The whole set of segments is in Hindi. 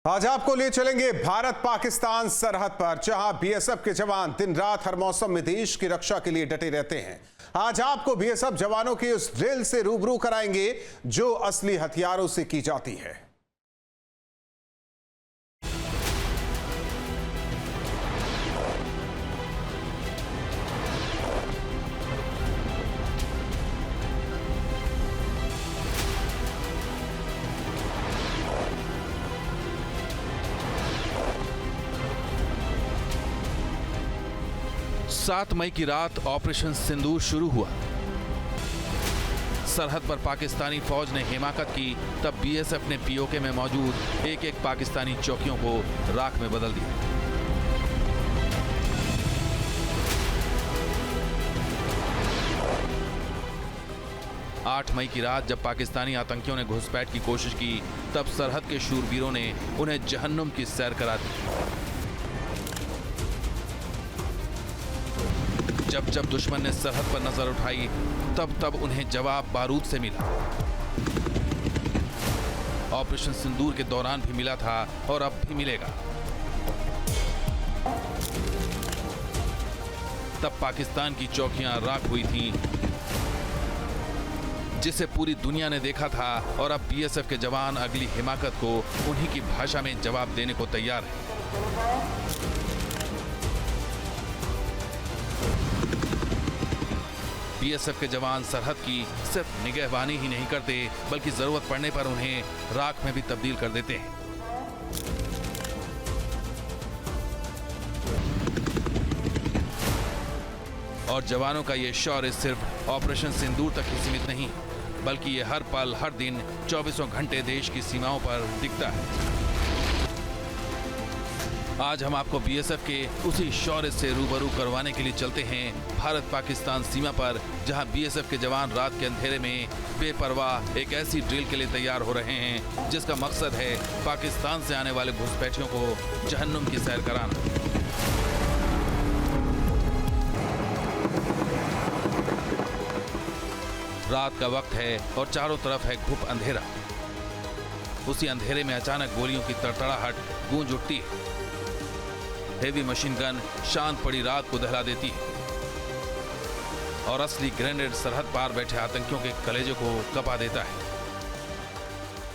आज आपको ले चलेंगे भारत पाकिस्तान सरहद पर, जहां बीएसएफ के जवान दिन रात हर मौसम में देश की रक्षा के लिए डटे रहते हैं। आज आपको बीएसएफ जवानों की उस ड्रिल से रूबरू कराएंगे जो असली हथियारों से की जाती है। सात मई की रात ऑपरेशन सिंदूर शुरू हुआ। सरहद पर पाकिस्तानी फौज ने हिमाकत की, तब बीएसएफ ने पीओके में मौजूद एक एक पाकिस्तानी चौकियों को राख में बदल दिया। आठ मई की रात जब पाकिस्तानी आतंकियों ने घुसपैठ की कोशिश की, तब सरहद के शूरवीरों ने उन्हें जहन्नुम की सैर करा दी। जब जब दुश्मन ने सरहद पर नजर उठाई, तब तब उन्हें जवाब बारूद से मिला। ऑपरेशन सिंदूर के दौरान भी मिला था और अब भी मिलेगा। तब पाकिस्तान की चौकियां राख हुई थीं, जिसे पूरी दुनिया ने देखा था, और अब बीएसएफ के जवान अगली हिमाकत को उन्हीं की भाषा में जवाब देने को तैयार हैं। बीएसएफ के जवान सरहद की सिर्फ निगहबानी ही नहीं करते, बल्कि जरूरत पड़ने पर उन्हें राख में भी तब्दील कर देते हैं। और जवानों का ये शौर्य सिर्फ ऑपरेशन सिंदूर तक ही सीमित नहीं, बल्कि ये हर पल हर दिन 24 घंटे देश की सीमाओं पर दिखता है। आज हम आपको बीएसएफ के उसी शौर्य से रूबरू करवाने के लिए चलते हैं भारत पाकिस्तान सीमा पर, जहां बीएसएफ के जवान रात के अंधेरे में बेपरवाह एक ऐसी ड्रिल के लिए तैयार हो रहे हैं जिसका मकसद है पाकिस्तान से आने वाले घुसपैठियों को जहन्नुम की सैर कराना। रात का वक्त है और चारों तरफ है घुप अंधेरा। उसी अंधेरे में अचानक गोलियों की तड़तड़ाहट गूंज उठती है। हेवी मशीन गन शांत पड़ी रात को दहला देती है और असली ग्रेनेड सरहद पार बैठे आतंकियों के कलेजे को कपा देता है।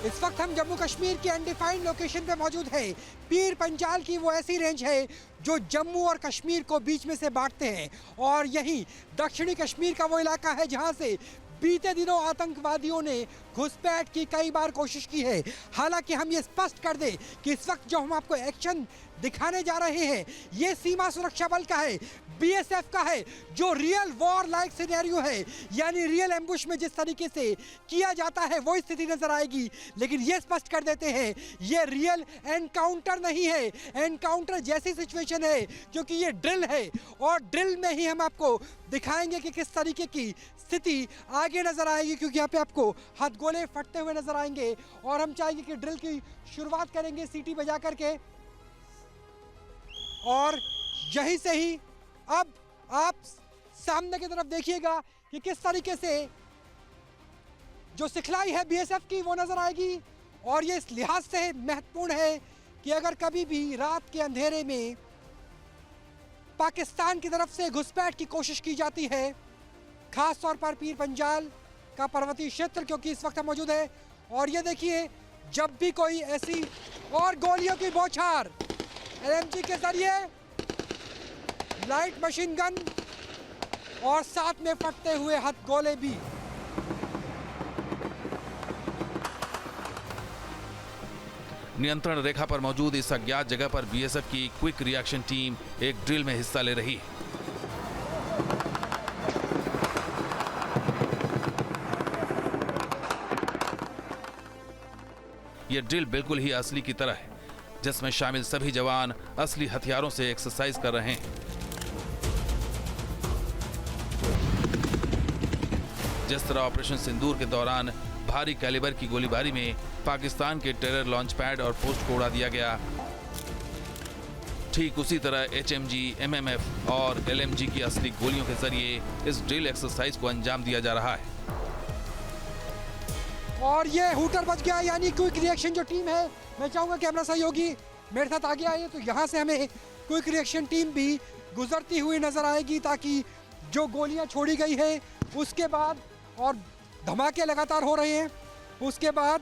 इस वक्त हम जम्मू कश्मीर की अनडिफाइंड लोकेशन पे मौजूद है। पीर पंजाल की वो ऐसी रेंज है जो जम्मू और कश्मीर को बीच में से बांटते हैं, और यही दक्षिणी कश्मीर का वो इलाका है जहां से बीते दिनों आतंकवादियों ने घुसपैठ की कई बार कोशिश की है। हालांकि हम ये स्पष्ट कर दें कि इस वक्त जो हम आपको एक्शन दिखाने जा रहे हैं ये सीमा सुरक्षा बल का है, बीएसएफ का है, जो रियल वॉर लाइक सिनेरियो है, यानी रियल एम्बुश में जिस तरीके से किया जाता है वो स्थिति नजर आएगी। लेकिन ये स्पष्ट कर देते हैं ये रियल एनकाउंटर नहीं है, एनकाउंटर जैसी सिचुएशन है, क्योंकि ये ड्रिल है और ड्रिल में ही हम आपको दिखाएंगे कि किस तरीके की स्थिति आगे नजर आएगी, क्योंकि यहाँ पे आपको हथगोले फटते हुए नजर आएंगे। और हम चाहेंगे कि ड्रिल की शुरुआत करेंगे सीटी बजा करके, और यहीं से ही अब आप सामने की तरफ देखिएगा कि किस तरीके से जो सिखलाई है बीएसएफ की वो नजर आएगी। और ये इस लिहाज से महत्वपूर्ण है कि अगर कभी भी रात के अंधेरे में पाकिस्तान की तरफ से घुसपैठ की कोशिश की जाती है, खास तौर पर पीर पंजाल का पर्वतीय क्षेत्र, क्योंकि इस वक्त हम मौजूद है, और ये देखिए जब भी कोई ऐसी और गोलियों की बौछार एलएमजी के जरिए, लाइट मशीन गन और साथ में फटते हुए हथगोले भी। नियंत्रण रेखा पर मौजूद इस अज्ञात जगह पर बीएसएफ की क्विक रिएक्शन टीम एक ड्रिल में हिस्सा ले रही है। यह ड्रिल बिल्कुल ही असली की तरह है, जिसमें शामिल सभी जवान असली हथियारों से एक्सरसाइज कर रहे हैं। जिस तरह ऑपरेशन सिंदूर के दौरान भारी कैलिबर की गोलीबारी में पाकिस्तान के टेरर लॉन्च पैड और पोस्ट को उड़ा दिया गया, ठीक उसी तरह एचएमजी, एमएमएफ और एलएमजी की असली गोलियों के जरिए इस ड्रिल एक्सरसाइज को अंजाम दिया जा रहा है। और ये हूटर बच गया, यानी क्विक रिएक्शन जो टीम है, मैं चाहूँगा कैमरा सहयोगी मेरे साथ आगे आइए, तो यहाँ से हमें क्विक रिएक्शन टीम भी गुजरती हुई नजर आएगी, ताकि जो गोलियाँ छोड़ी गई है उसके बाद और धमाके लगातार हो रहे हैं, उसके बाद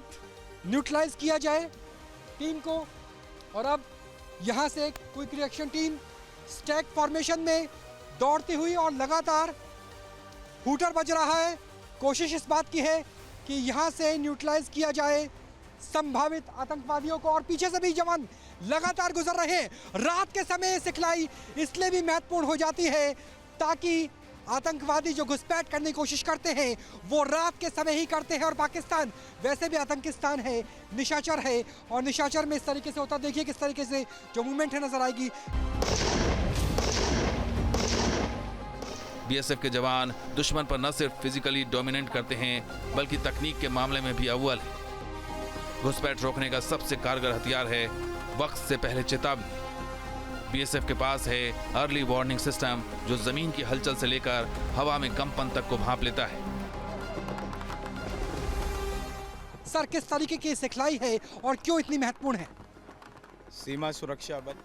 न्यूट्रलाइज किया जाए टीम को। और अब यहाँ से quick reaction team stack formation में दौड़ती हुई और लगातार हूटर बज रहा है। कोशिश इस बात की है कि यहाँ से न्यूट्रलाइज किया जाए संभावित आतंकवादियों को, और पीछे से भी जवान लगातार गुजर रहे हैं। रात के समय सिखलाई इसलिए भी महत्वपूर्ण हो जाती है ताकि आतंकवादी जो घुसपैठ करने की कोशिश करते हैं वो रात के समय ही करते हैं, और पाकिस्तान वैसे भी आतंकिस्तान है, निशाचर है, और निशाचर में इस तरीके से होता, देखिए किस तरीके से जो मूवमेंट है नजर आएगी। बीएसएफ के जवान दुश्मन पर न सिर्फ फिजिकली डोमिनेट करते हैं बल्कि तकनीक के मामले में भी अव्वल है। घुसपैठ रोकने का सबसे कारगर हथियार है वक्त से पहले चेतावनी। बीएसएफ के पास है अर्ली वार्निंग सिस्टम जो जमीन की हलचल से लेकर हवा में कंपन तक को भांप लेता है। सर, किस तरीके की सिखलाई है और क्यों इतनी महत्वपूर्ण है? सीमा सुरक्षा बल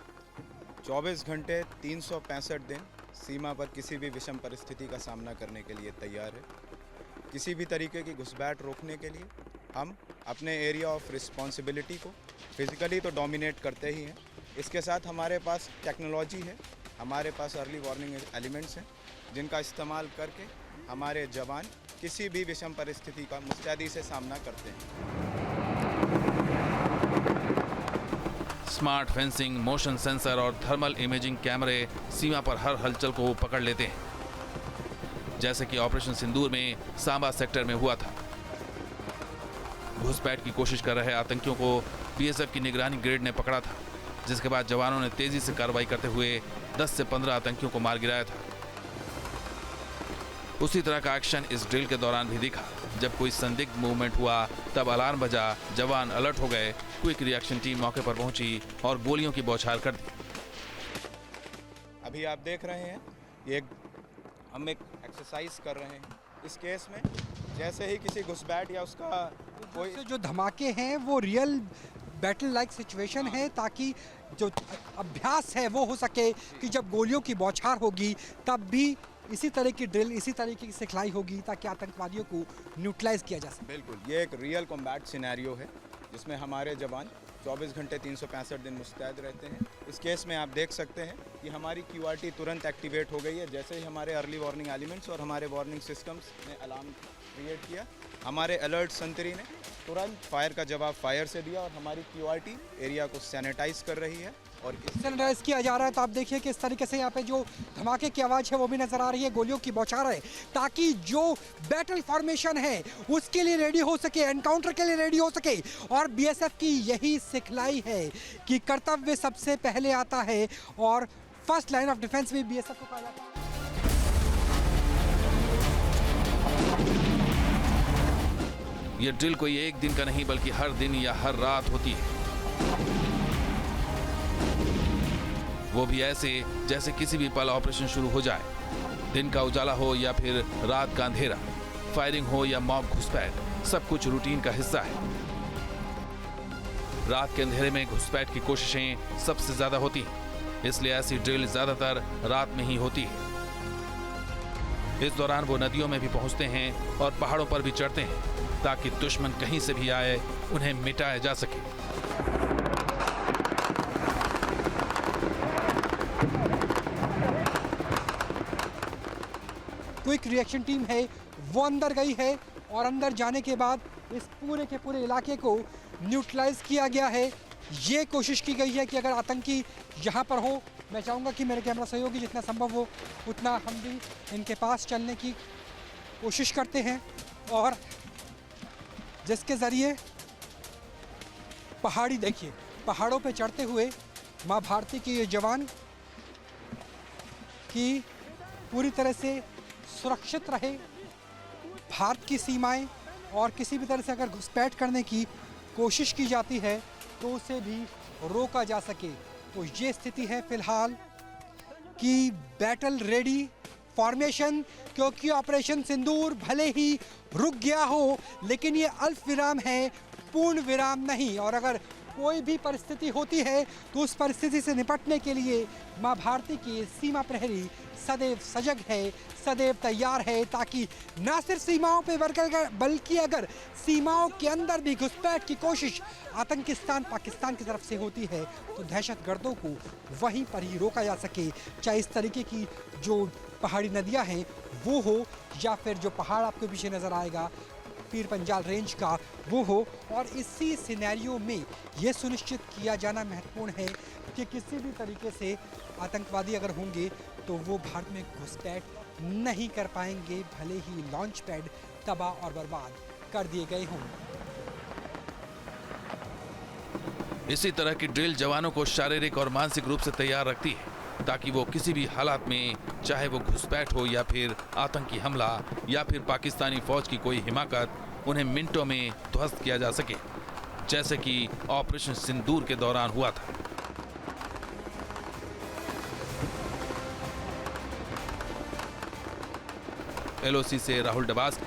24 घंटे 365 दिन सीमा पर किसी भी विषम परिस्थिति का सामना करने के लिए तैयार है। किसी भी तरीके की घुसपैठ रोकने के लिए हम अपने एरिया ऑफ रिस्पॉन्सिबिलिटी को फिजिकली तो डोमिनेट करते ही हैं, इसके साथ हमारे पास टेक्नोलॉजी है, हमारे पास अर्ली वार्निंग एलिमेंट्स हैं जिनका इस्तेमाल करके हमारे जवान किसी भी विषम परिस्थिति का मुस्तैदी से सामना करते हैं। स्मार्ट फेंसिंग, मोशन सेंसर और थर्मल इमेजिंग कैमरे सीमा पर हर हलचल को पकड़ लेते हैं, जैसे कि ऑपरेशन सिंदूर में सांबा सेक्टर में हुआ था। घुसपैठ की कोशिश कर रहे आतंकियों को बीएसएफ की निगरानी ग्रेड ने पकड़ा था, जिसके बाद जवानों ने तेजी से कार्रवाई करते हुए 10 से 15 आतंकियों को मार गिराया था। उसी तरह का एक्शन इस ड्रिल के दौरान भी दिखा। जब कोई संदिग्ध मूवमेंट हुआ तब अलार्म बजा, जवान अलर्ट हो गए, क्विक रिएक्शन टीम मौके पर पहुंची और गोलियों की बौछार कर दी। अभी आप देख रहे हैं हम एक एक्सरसाइज कर रहे हैं। इस केस में जैसे ही किसी घुसपैठ या उसका कोई जो धमाके हैं वो रियल बैटल लाइक सिचुएशन है, ताकि जो अभ्यास है वो हो सके कि जब गोलियों की बौछार होगी तब भी इसी तरह की ड्रिल, इसी तरीके की सिखलाई होगी ताकि आतंकवादियों को न्यूट्रलाइज किया जा सके। बिल्कुल, ये एक रियल कॉम्बैट सिनेरियो है जिसमें हमारे जवान 24 घंटे 365 दिन मुस्तैद रहते हैं। इस केस में आप देख सकते हैं कि हमारी क्यूआरटी तुरंत एक्टिवेट हो गई है। जैसे ही हमारे अर्ली वार्निंग एलिमेंट्स और हमारे वार्निंग सिस्टम्स ने अलार्म क्रिएट किया, हमारे अलर्ट संतरी ने तुरंत फायर का जवाब फायर से दिया और हमारी क्यूआरटी एरिया को सैनिटाइज कर रही है और सैनिटाइज किया जा रहा है। तो आप देखिए कि इस तरीके से यहाँ पे जो धमाके की आवाज़ है वो भी नज़र आ रही है, गोलियों की बौछार है, ताकि जो बैटल फॉर्मेशन है उसके लिए रेडी हो सके, एनकाउंटर के लिए रेडी हो सके। और बीएसएफ की यही सिखलाई है कि कर्तव्य सबसे पहले आता है और फर्स्ट लाइन ऑफ डिफेंस भी बीएसएफ को कहा जाता है। ये ड्रिल कोई एक दिन का नहीं बल्कि हर दिन या हर रात होती है, वो भी ऐसे जैसे किसी भी पल ऑपरेशन शुरू हो जाए। दिन का उजाला हो या फिर रात का अंधेरा, फायरिंग हो या मॉब घुसपैठ, सब कुछ रूटीन का हिस्सा है। रात के अंधेरे में घुसपैठ की कोशिशें सबसे ज्यादा होती हैं, इसलिए ऐसी ड्रिल ज्यादातर रात में ही होती है। इस दौरान वो नदियों में भी पहुंचते हैं और पहाड़ों पर भी चढ़ते हैं ताकि दुश्मन कहीं से भी आए उन्हें मिटाया जा सके। क्विक रिएक्शन टीम है वो अंदर गई है और अंदर जाने के बाद इस पूरे के पूरे इलाके को न्यूट्रलाइज किया गया है। ये कोशिश की गई है कि अगर आतंकी यहाँ पर हो, मैं चाहूँगा कि मेरे कैमरा सहयोगी जितना संभव हो उतना हम भी इनके पास चलने की कोशिश करते हैं, और जिसके ज़रिए पहाड़ी, देखिए पहाड़ों पे चढ़ते हुए माँ भारती के ये जवान की पूरी तरह से सुरक्षित रहे भारत की सीमाएं, और किसी भी तरह से अगर घुसपैठ करने की कोशिश की जाती है तो उसे भी रोका जा सके। तो ये स्थिति है फिलहाल कि बैटल रेडी फॉर्मेशन, क्योंकि ऑपरेशन सिंदूर भले ही रुक गया हो लेकिन ये अल्प विराम है, पूर्ण विराम नहीं। और अगर कोई भी परिस्थिति होती है तो उस परिस्थिति से निपटने के लिए मां भारती की सीमा प्रहरी सदैव सजग है, सदैव तैयार है, ताकि न सिर्फ सीमाओं पे बल्कि अगर सीमाओं के अंदर भी घुसपैठ की कोशिश आतंकिस्तान पाकिस्तान की तरफ से होती है तो दहशतगर्दों को वहीं पर ही रोका जा सके, चाहे इस तरीके की जो पहाड़ी नदियां हैं वो हो, या फिर जो पहाड़ आपके पीछे नज़र आएगा पीर पंजाल रेंज का वो हो। और इसी सिनेरियो में ये सुनिश्चित किया जाना महत्वपूर्ण है कि किसी भी तरीके से आतंकवादी अगर होंगे तो वो भारत में घुसपैठ नहीं कर पाएंगे, भले ही लॉन्च पैड तबाह और बर्बाद कर दिए गए हों। इसी तरह की ड्रिल जवानों को शारीरिक और मानसिक रूप से तैयार रखती है ताकि वो किसी भी हालात में, चाहे वो घुसपैठ हो या फिर आतंकी हमला या फिर पाकिस्तानी फौज की कोई हिमाकत, उन्हें मिनटों में ध्वस्त किया जा सके, जैसे कि ऑपरेशन सिंदूर के दौरान हुआ था। LOC से राहुल डबास।